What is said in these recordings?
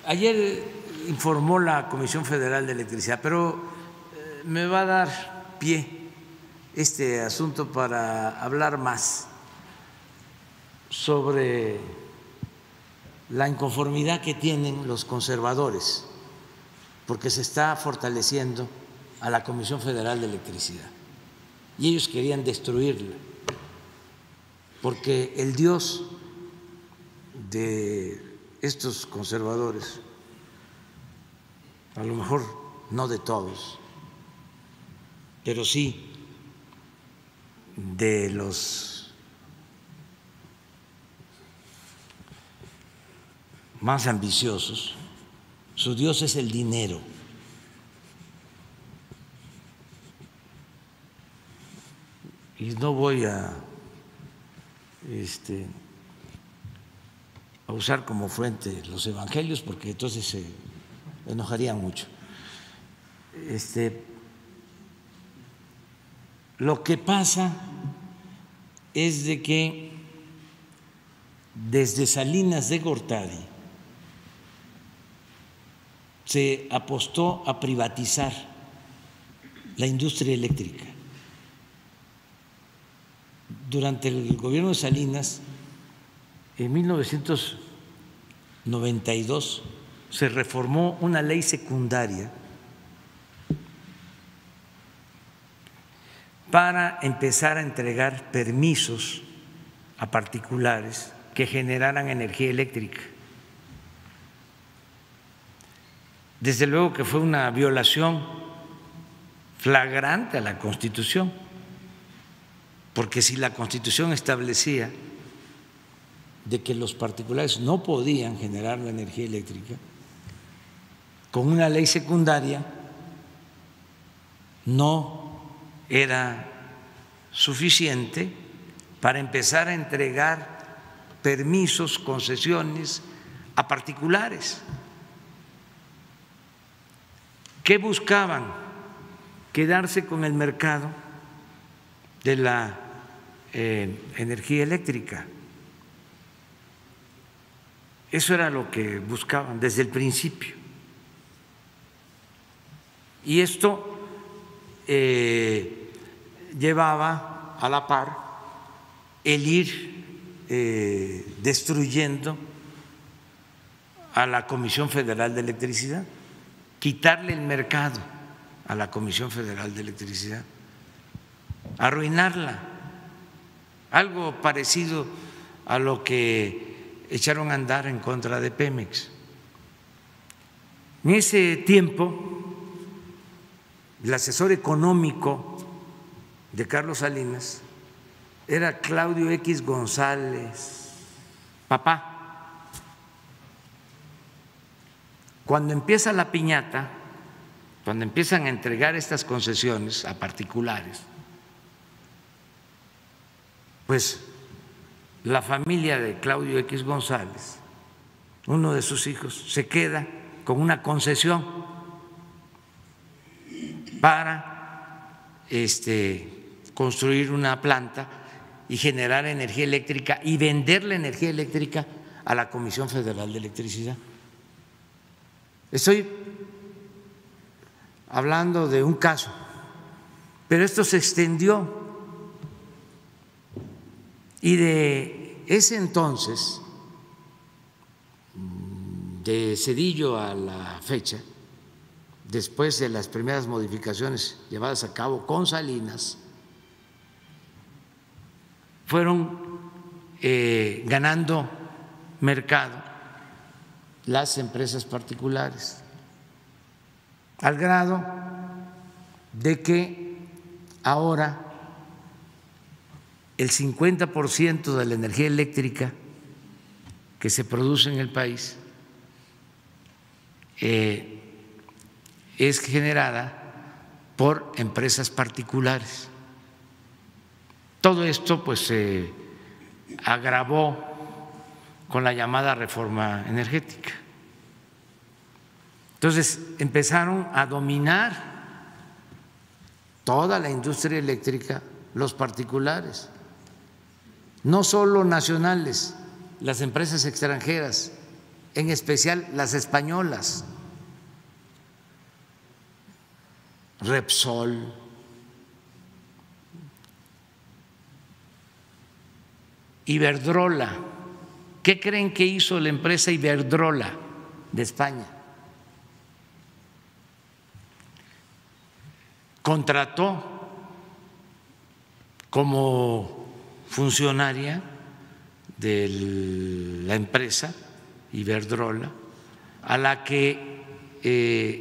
Ayer informó la Comisión Federal de Electricidad, pero me va a dar pie este asunto para hablar más sobre la inconformidad que tienen los conservadores, porque se está fortaleciendo a la Comisión Federal de Electricidad y ellos querían destruirla, porque el Dios de estos conservadores, a lo mejor no de todos, pero sí de los más ambiciosos, su Dios es el dinero. Y no voy a usar como fuente los evangelios porque entonces se enojarían mucho. Lo que pasa es de que desde Salinas de Gortari se apostó a privatizar la industria eléctrica. Durante el gobierno de Salinas, en 1992, se reformó una ley secundaria para empezar a entregar permisos a particulares que generaran energía eléctrica. Desde luego que fue una violación flagrante a la Constitución, porque si la Constitución establecía de que los particulares no podían generar la energía eléctrica, con una ley secundaria no era suficiente para empezar a entregar permisos, concesiones a particulares. ¿Qué buscaban? Quedarse con el mercado de la energía eléctrica. Eso era lo que buscaban desde el principio. Y esto llevaba a la par el ir destruyendo a la Comisión Federal de Electricidad, quitarle el mercado a la Comisión Federal de Electricidad, arruinarla, algo parecido a lo que echaron a andar en contra de Pemex. En ese tiempo, el asesor económico de Carlos Salinas era Claudio X González, papá. Cuando empieza la piñata, cuando empiezan a entregar estas concesiones a particulares, pues la familia de Claudio X González, uno de sus hijos, se queda con una concesión para construir una planta y generar energía eléctrica y vender la energía eléctrica a la Comisión Federal de Electricidad. Estoy hablando de un caso, pero esto se extendió. Y de ese entonces, de Zedillo a la fecha, después de las primeras modificaciones llevadas a cabo con Salinas, fueron ganando mercado las empresas particulares, al grado de que ahora el 50% de la energía eléctrica que se produce en el país es generada por empresas particulares. Todo esto pues se agravó con la llamada reforma energética. Entonces empezaron a dominar toda la industria eléctrica los particulares, no solo nacionales, las empresas extranjeras en especial las españolas, Repsol, Iberdrola. ¿Qué creen que hizo la empresa Iberdrola de España? Contrató como funcionaria de la empresa Iberdrola a la que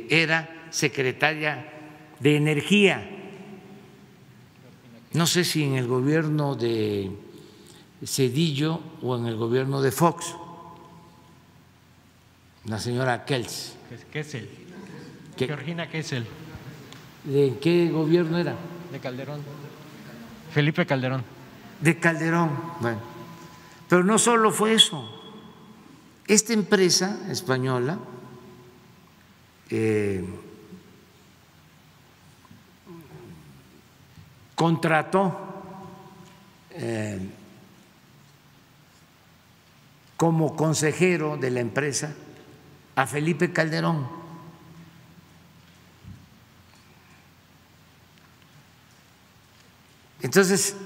era secretaria de Energía, no sé si en el gobierno de Zedillo o en el gobierno de Fox, la señora Kels. Kessel. ¿Qué? Georgina Kessel. ¿De qué gobierno era? De Calderón. Felipe Calderón. De Calderón. Bueno, pero no solo fue eso. Esta empresa española contrató como consejero de la empresa a Felipe Calderón. Entonces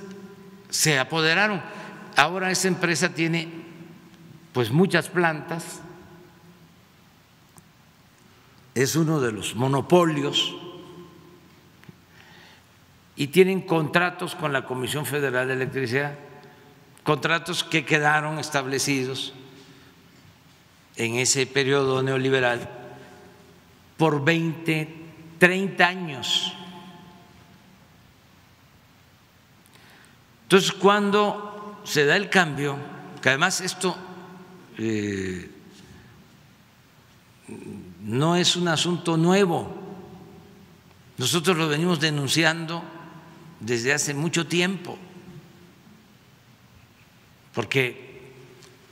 se apoderaron. Ahora esa empresa tiene pues muchas plantas, es uno de los monopolios y tienen contratos con la Comisión Federal de Electricidad, contratos que quedaron establecidos en ese periodo neoliberal por 20, 30 años. Entonces, cuando se da el cambio, que además esto no es un asunto nuevo, nosotros lo venimos denunciando desde hace mucho tiempo, porque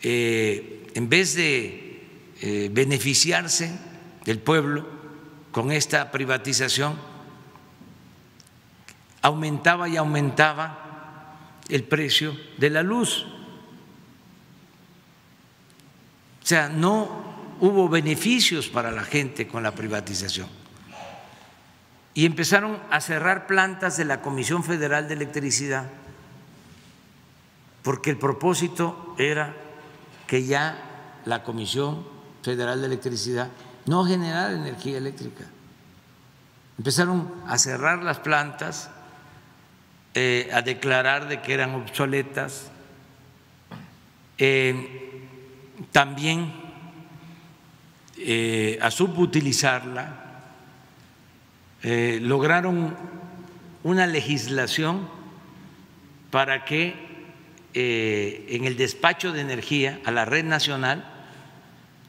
en vez de beneficiarse del pueblo con esta privatización, aumentaba y aumentaba el precio de la luz. O sea, no hubo beneficios para la gente con la privatización. Y empezaron a cerrar plantas de la Comisión Federal de Electricidad, porque el propósito era que ya la Comisión Federal de Electricidad no generara energía eléctrica. Empezaron a cerrar las plantas, a declarar de que eran obsoletas, también a subutilizarla. Lograron una legislación para que en el despacho de energía a la red nacional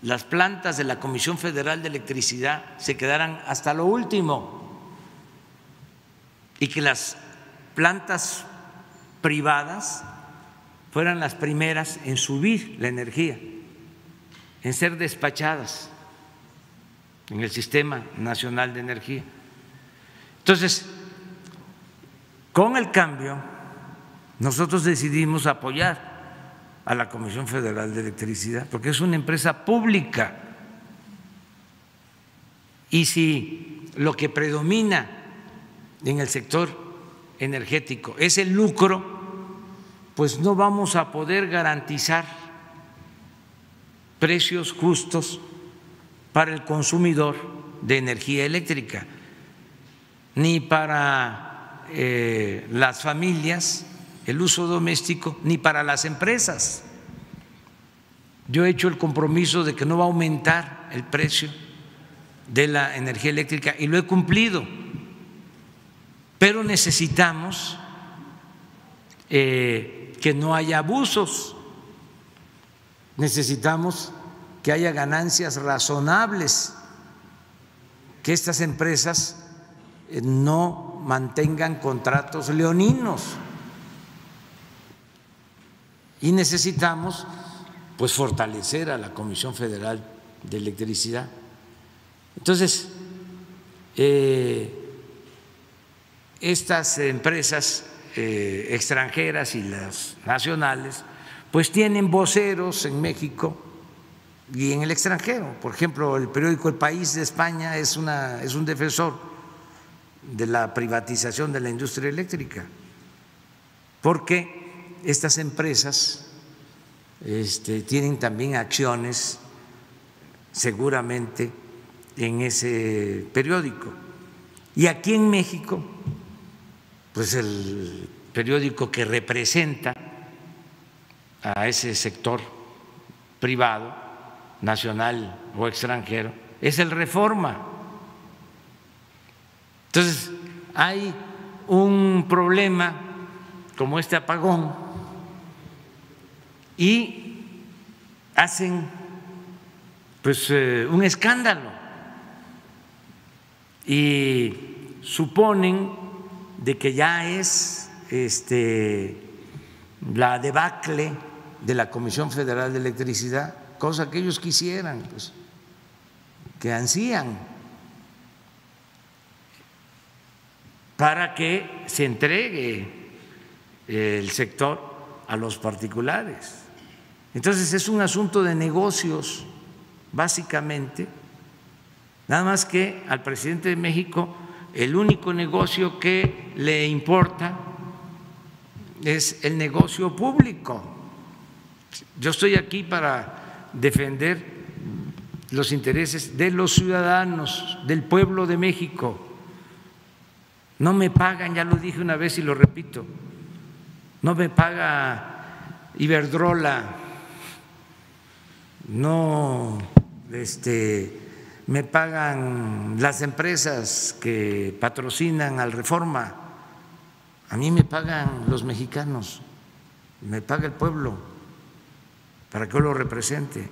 las plantas de la Comisión Federal de Electricidad se quedaran hasta lo último y que las plantas privadas fueran las primeras en subir la energía, en ser despachadas en el Sistema Nacional de Energía. Entonces, con el cambio, nosotros decidimos apoyar a la Comisión Federal de Electricidad, porque es una empresa pública. Y si lo que predomina en el sector energético es el lucro, pues no vamos a poder garantizar precios justos para el consumidor de energía eléctrica, ni para las familias, el uso doméstico, ni para las empresas. Yo he hecho el compromiso de que no va a aumentar el precio de la energía eléctrica y lo he cumplido, pero necesitamos que no haya abusos, necesitamos que haya ganancias razonables, que estas empresas no mantengan contratos leoninos. Y necesitamos pues fortalecer a la Comisión Federal de Electricidad. Entonces, estas empresas extranjeras y las nacionales pues tienen voceros en México y en el extranjero. Por ejemplo, el periódico El País de España es un defensor de la privatización de la industria eléctrica, porque estas empresas tienen también acciones seguramente en ese periódico. Y aquí en México, pues el periódico que representa a ese sector privado, nacional o extranjero, es el Reforma. Entonces, hay un problema como este apagón y hacen pues un escándalo y suponen de que ya es la debacle de la Comisión Federal de Electricidad, cosa que ellos quisieran, pues, que ansían, para que se entregue el sector a los particulares. Entonces es un asunto de negocios, básicamente, nada más que al presidente de México el único negocio que le importa es el negocio público. Yo estoy aquí para defender los intereses de los ciudadanos, del pueblo de México. No me pagan, ya lo dije una vez y lo repito, no me paga Iberdrola, no me pagan las empresas que patrocinan al Reforma, a mí me pagan los mexicanos, me paga el pueblo para que yo lo represente.